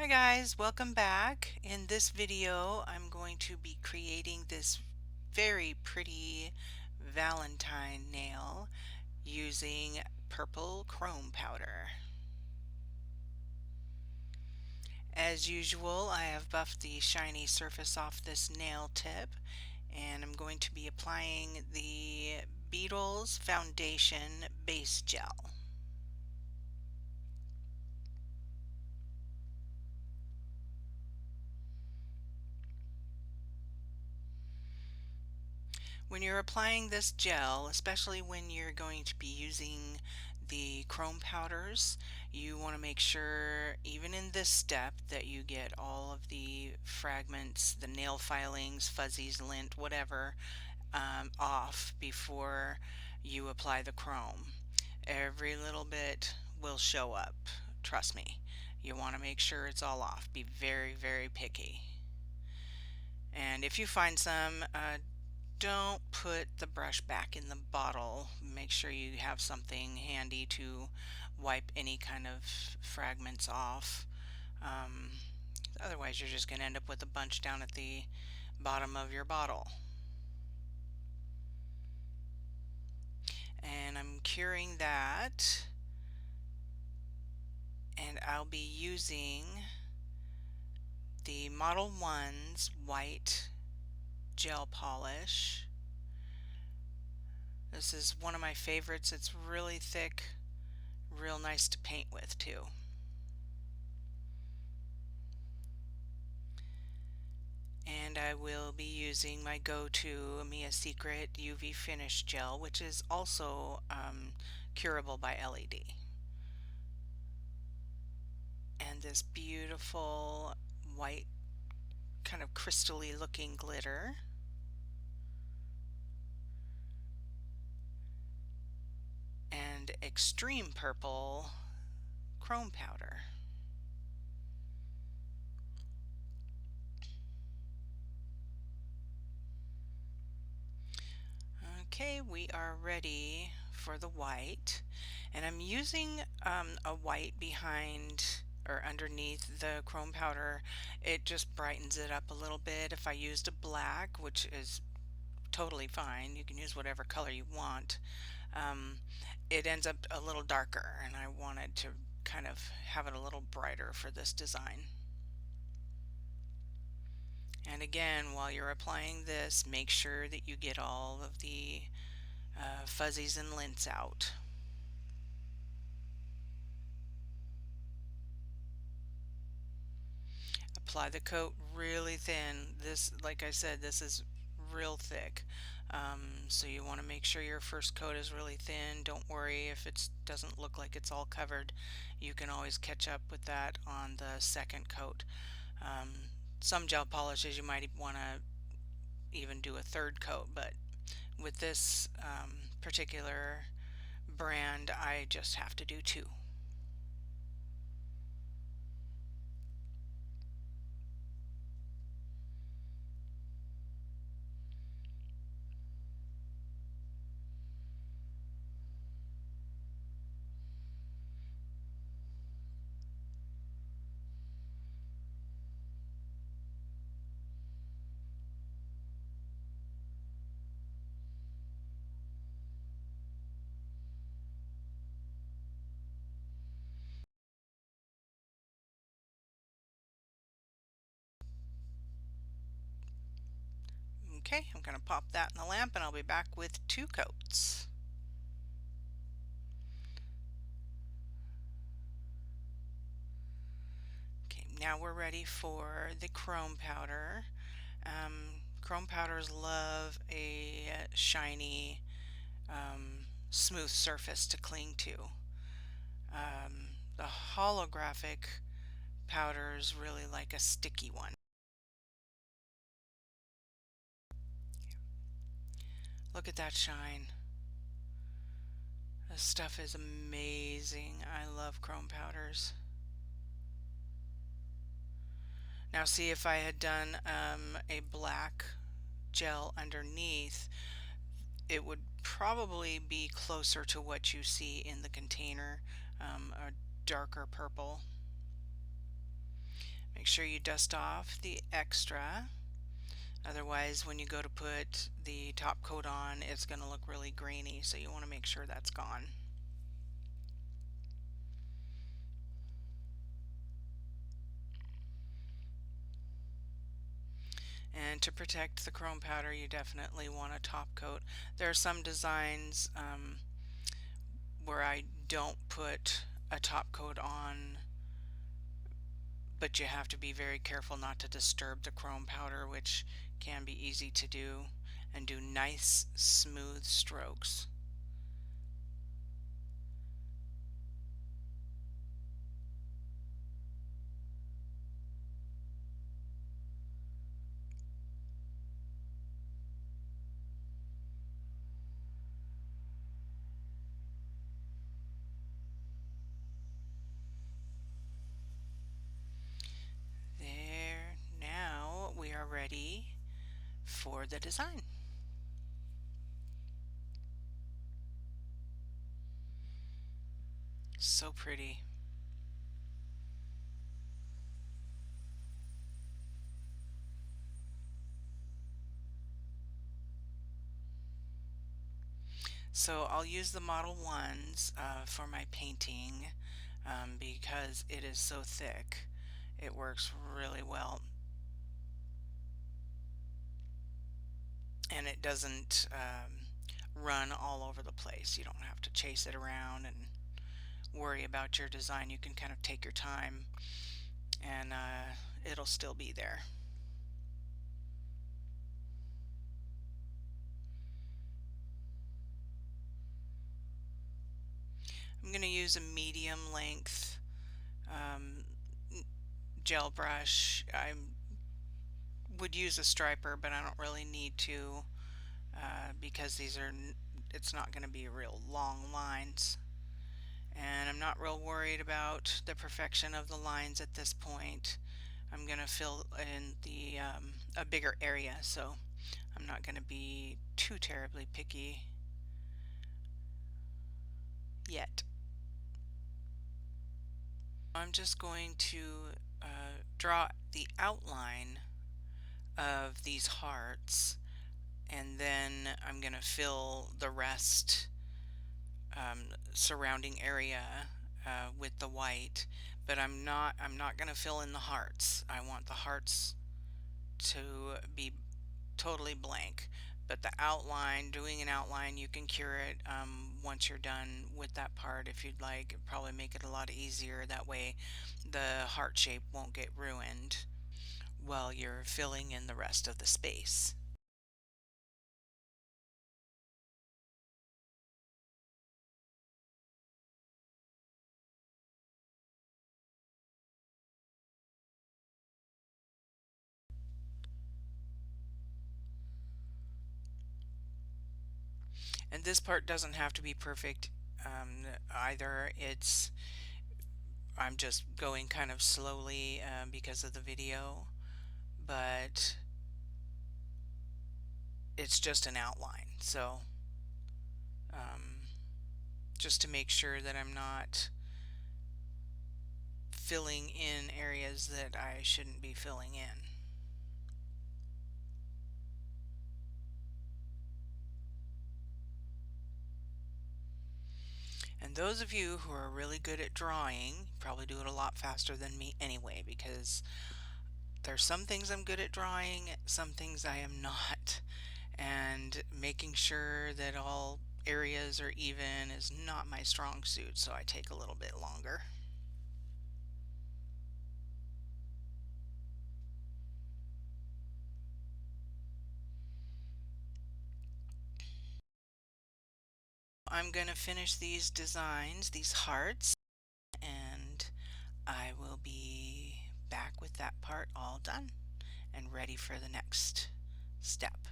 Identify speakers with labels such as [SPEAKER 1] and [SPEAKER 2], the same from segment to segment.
[SPEAKER 1] Guys, welcome back. In this video, I'm going to be creating this very pretty Valentine nail using purple chrome powder. As usual, I have buffed the shiny surface off this nail tip, and I'm going to be applying the Beetles Foundation Base Gel. When you're applying this gel, especially when you're going to be using the chrome powders, you want to make sure, even in this step, that you get all of the fragments, the nail filings, fuzzies, lint, whatever, off before you apply the chrome. Every little bit will show up. Trust me. You want to make sure it's all off. Be very, very picky. And if you find some, don't put the brush back in the bottle. Make sure you have something handy to wipe any kind of fragments off. Um, Otherwise, you're just going to end up with a bunch down at the bottom of your bottle. And I'm curing that, and I'll be using the Model 1's white gel polish. This is one of my favorites. It's really thick, real nice to paint with too. And I will be using my go-to Mia Secret UV Finish Gel, which is also curable by LED. And this beautiful white, kind of crystally looking glitter. And extreme purple chrome powder. Okay, we are ready for the white, and I'm using a white behind or underneath the chrome powder. It just brightens it up a little bit. If I used a black, which is totally fine, you can use whatever color you want, um, it ends up a little darker, and I wanted to kind of have it a little brighter for this design. And again, while you're applying this, make sure that you get all of the fuzzies and lints out. Apply the coat really thin. This, like I said, this is real thick. So you want to make sure your first coat is really thin. Don't worry if it doesn't look like it's all covered. You can always catch up with that on the second coat. Um, some gel polishes you might want to even do a third coat, but with this particular brand, I just have to do two. Okay, I'm going to pop that in the lamp, and I'll be back with two coats. Okay, now we're ready for the chrome powder. Chrome powders love a shiny, smooth surface to cling to. The holographic powders really like a sticky one. Look at that shine. This stuff is amazing. I love chrome powders. Now see, if I had done a black gel underneath, it would probably be closer to what you see in the container, a darker purple. sure you dust off the extra. Otherwise, when you go to put the top coat on, it's going to look really grainy, so you want to make sure that's gone. And to protect the chrome powder, you definitely want a top coat. There are some designs where I don't put a top coat on, but you have to be very careful not to disturb the chrome powder, which can be easy to do, and do nice smooth strokes. There, now we are ready for the design. So pretty. So I'll use the Model 1s for my painting because it is so thick. It works really well. And it doesn't run all over the place. You don't have to chase it around and worry about your design. You can kind of take your time and it'll still be there. I'm going to use a medium length um, gel brush. I would use a striper, but I don't really need to because it's not going to be real long lines. And I'm not real worried about the perfection of the lines at this point. I'm going to fill in a bigger area, so I'm not going to be too terribly picky yet. I'm just going to draw the outline of these hearts, and then I'm going to fill the rest surrounding area with the white. But I'm not going to fill in the hearts. I want the hearts to be totally blank. But the outline, doing an outline, you can cure it once you're done with that part if you'd like. It'd probably make it a lot easier. That way the heart shape won't get ruined while you're filling in the rest of the space. And this part doesn't have to be perfect either. I'm just going kind of slowly because of the video, but it's just an outline. So um, just to make sure that I'm not filling in areas that I shouldn't be filling in. And those of you who are really good at drawing probably do it a lot faster than me anyway, because there's some things I'm good at drawing, some things I am not. And making sure that all areas are even is not my strong suit, so I take a little bit longer. I'm going to finish these designs, these hearts, and I will be back with that part all done and ready for the next step.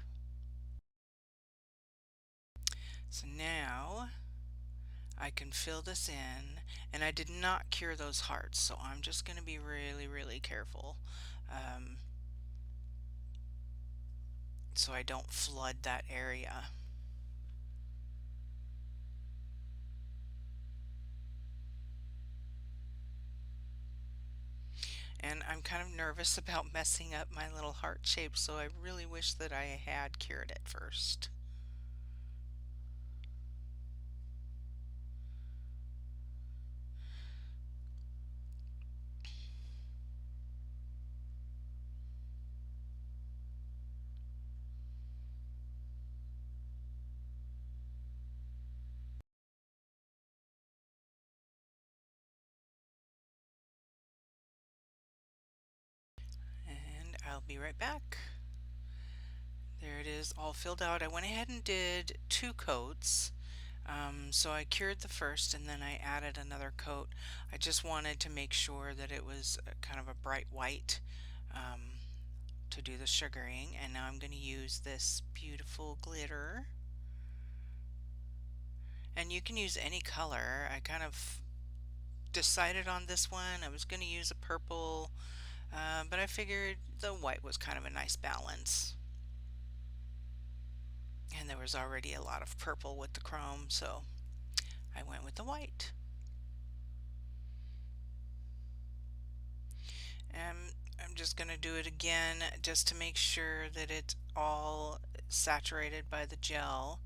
[SPEAKER 1] So now I can fill this in, and I did not cure those hearts, so I'm just going to be really, really careful so I don't flood that area. And I'm kind of nervous about messing up my little heart shape, so I really wish that I had cured it first. And I'll be right back. There it is, all filled out. I went ahead and did 2 coats. So I cured the first and then I added another coat. I just wanted to make sure that it was kind of a bright white um, to do the sugaring. And now I'm going to use this beautiful glitter. And you can use any color. I kind of decided on this one. I was going to use a purple, but I figured the white was kind of a nice balance. And there was already a lot of purple with the chrome, so I went with the white. And I'm just going to do it again just to make sure that it's all saturated by the gel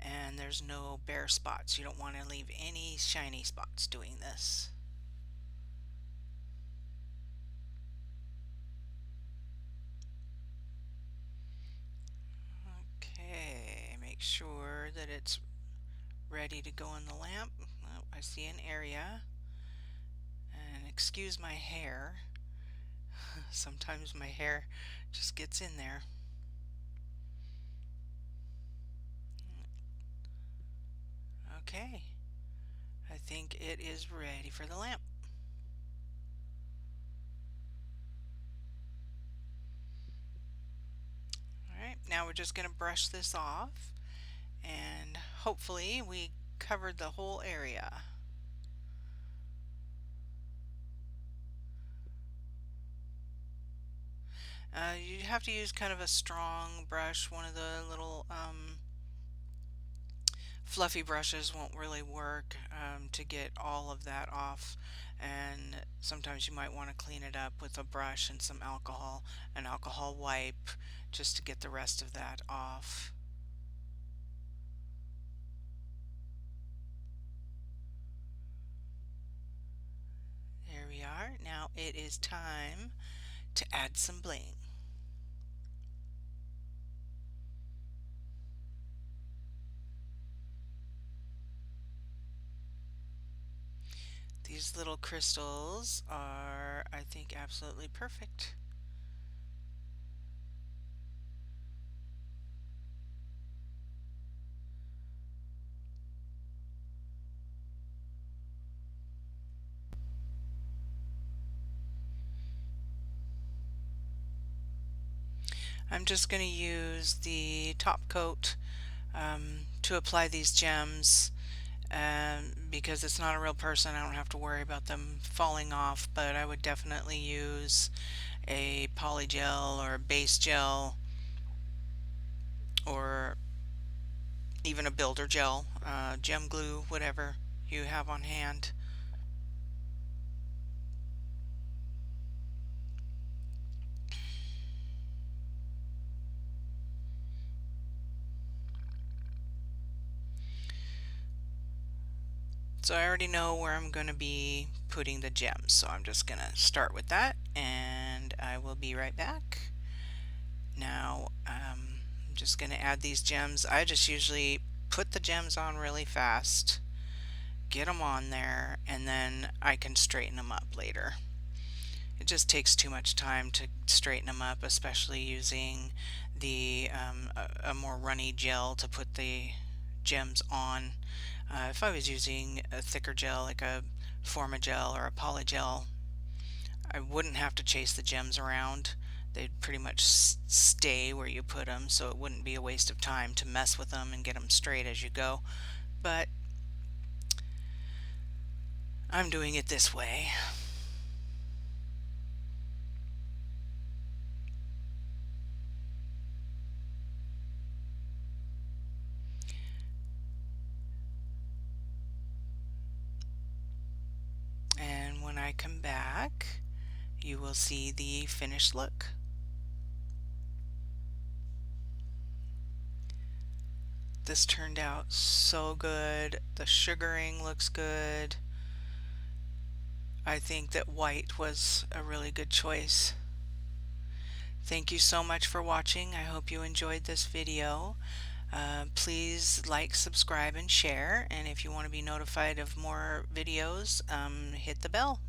[SPEAKER 1] and there's no bare spots. You don't want to leave any shiny spots doing this. Okay, make sure that it's ready to go in the lamp. Oh, I see an area. And excuse my hair. Sometimes my hair just gets in there. Okay, I think it is ready for the lamp. Alright, now we're just going to brush this off and hopefully we covered the whole area. You have to use kind of a strong brush. One of the little fluffy brushes won't really work to get all of that off, and sometimes you might want to clean it up with a brush and some alcohol, an alcohol wipe, just to get the rest of that off. There we are. Now it is time to add some bling. These little crystals are, I think, absolutely perfect. I'm just going to use the top coat to apply these gems because it's not a real person. I don't have to worry about them falling off, but I would definitely use a poly gel or a base gel or even a builder gel, gem glue, whatever you have on hand. So I already know where I'm going to be putting the gems, so I'm just going to start with that and I will be right back. Now I'm just going to add these gems. I just usually put the gems on really fast, get them on there, and then I can straighten them up later. It just takes too much time to straighten them up, especially using a more runny gel to put the gems on. If I was using a thicker gel like a Forma gel or a poly gel, I wouldn't have to chase the gems around. They'd pretty much stay where you put them, so it wouldn't be a waste of time to mess with them and get them straight as you go. But I'm doing it this way. And when I come back, you will see the finished look. This turned out so good. The sugaring looks good. I think that white was a really good choice. Thank you so much for watching. I hope you enjoyed this video. Please like, subscribe, and share. And if you want to be notified of more videos, hit the bell.